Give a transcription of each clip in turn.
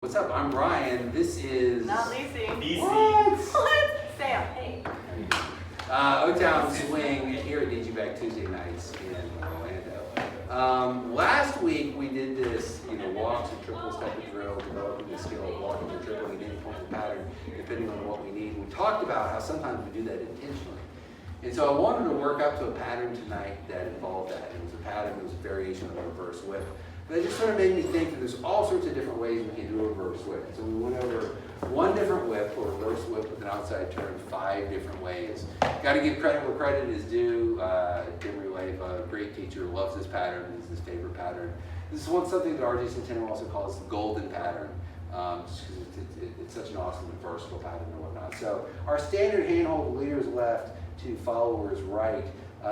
What's up? I'm Bryan. This is... Not Lacey. BC. What? Sam, hey. O-Town Swing here at DG Tuesday nights in Orlando. Last week we did this, walks and triples type of drill, developing the skill of walking and tripling at any point in the pattern, depending on what we need. We talked about how sometimes we do that intentionally. And so I wanted to work up to a pattern tonight that involved that. It was a pattern, it was a variation of a reverse whip. But it just sort of made me think that there's all sorts of different ways we can do a reverse whip. So we went over one different whip, or reverse whip with an outside turn, 5 different ways. Got to give credit where credit is due. Tim Relave, a great teacher, loves this pattern. This is his favorite pattern. This is something that RJ Centeno also calls the golden pattern. Just because it's such an awesome and versatile pattern and whatnot. So our standard handhold, leaders left to followers right,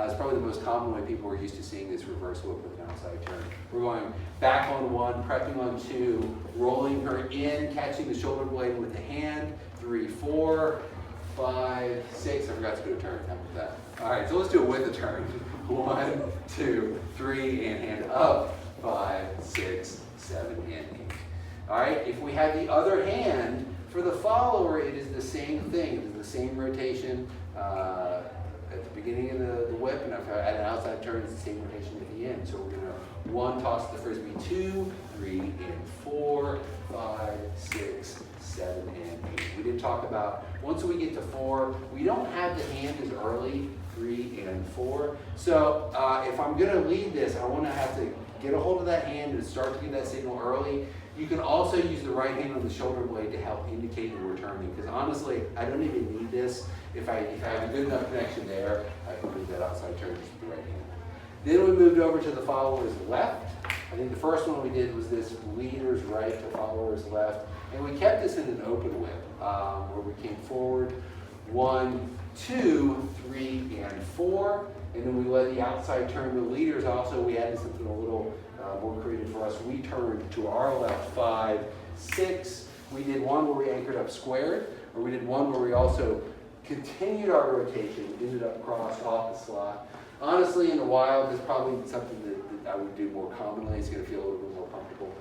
is probably the most common way people are used to seeing this reverse whip with an outside turn. We're going back on 1, prepping on 2, rolling her in, catching the shoulder blade with the hand, 3, 4, 5, 6. I forgot to do a turn. How about that? All right, so let's do it with a turn. 1, 2, 3, and hand up. 5, 6, 7, and 8. All right, if we have the other hand, for the follower, it is the same thing. It is the same rotation at the beginning of the whip, and if I add an outside turn, it's the same rotation at the end. So we're going to 1, toss the frisbee, 2, 3, and 4, 5, 6, 7, and 8. We did talk about, once we get to 4, we don't have the hand as early, 3 and 4. So if I'm going to lead this, I want to have to get a hold of that hand and start to get that signal early. You can also use the right hand on the shoulder blade to help indicate that we're turning, because honestly, I don't even need this. If I have a good enough connection there, I can move that outside turn just with the right hand. Then we moved over to the follower's left. I think the first one we did was this leader's right to follower's left, and we kept this in an open whip, where we came forward, 1, 2, 3, and 4, and then we let the outside turn. The leaders also, we added something a little more creative for us. We turned to our left, 5, 6. We did one where we anchored up squared, or we did one where we also continued our rotation, ended up crossed off the slot. Honestly, in the wild, it's probably something that I would do more commonly. It's going to feel a little bit more comfortable.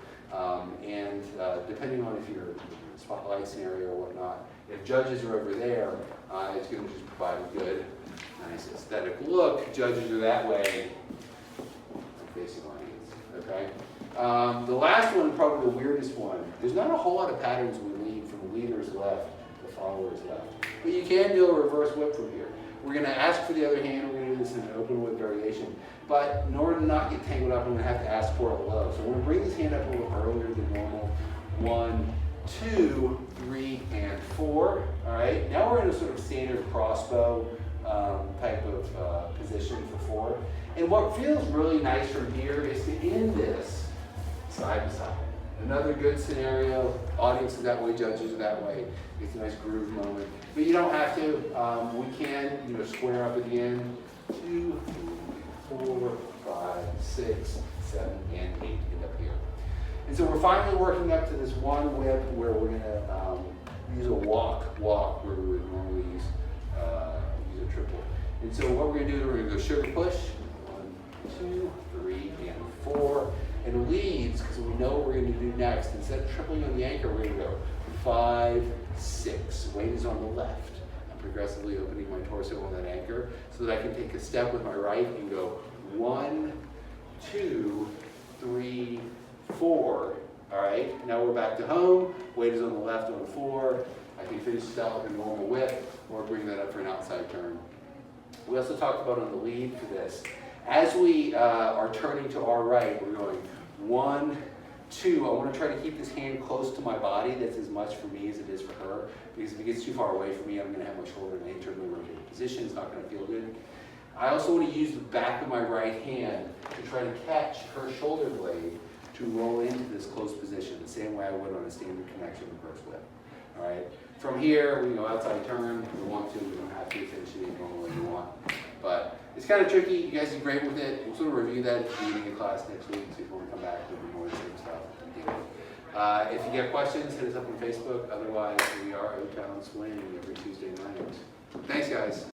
And depending on if you're in a spotlight scenario or whatnot, if judges are over there, it's going to just provide a good, nice aesthetic look. Judges are that way, I'm facing audience. Okay. The last one, probably the weirdest one. There's not a whole lot of patterns we lead from leaders left to followers left. But you can do a reverse whip from here. We're going to ask for the other hand. We're going to do this in an open whip variation. But in order to not get tangled up, I'm going to have to ask for it low. So we're going to bring this hand up a little earlier than normal. 1, 2, 3, and 4. All right. Now we're in a sort of standard crossbow type of position for 4. And what feels really nice from here is to end this side to side. Another good scenario. Audience is that way, judges are that way. It's a nice groove moment. But you don't have to. We can, square up at the end. 2, 3, 4, 5, 6, 7, and 8 end up here. And so we're finally working up to this one whip where we're going to use a walk where we would normally use a triple. And so what we're going to do is we're going to go sugar push. 1, 2, 3, and 4. And leads, because we know what we're going to do next. Instead of tripling on the anchor, we're going to go 5, 6. Weight is on the left. I'm progressively opening my torso on that anchor so that I can take a step with my right and go 1, 2, 3, 4. All right, now we're back to home. Weight is on the left on 4. I can finish this out with a normal whip or bring that up for an outside turn. We also talked about on the lead for this. As we are turning to our right, we're going 1, 2. I want to try to keep this hand close to my body. That's as much for me as it is for her. Because if it gets too far away from me, I'm going to have my shoulder in a rotated position. It's not going to feel good. I also want to use the back of my right hand to try to catch her shoulder blade to roll into this close position, the same way I would on a standard connection reverse whip. All right. From here, we can go outside turn. If we want to, we don't have to finish it any normal way you want. But it's kind of tricky. You guys did great with it. We'll sort of review that at the beginning of class next week. So if you want to come back, we'll do more of the same stuff. If you get questions, hit us up on Facebook. Otherwise, we are O-Town Swing every Tuesday night. Thanks, guys.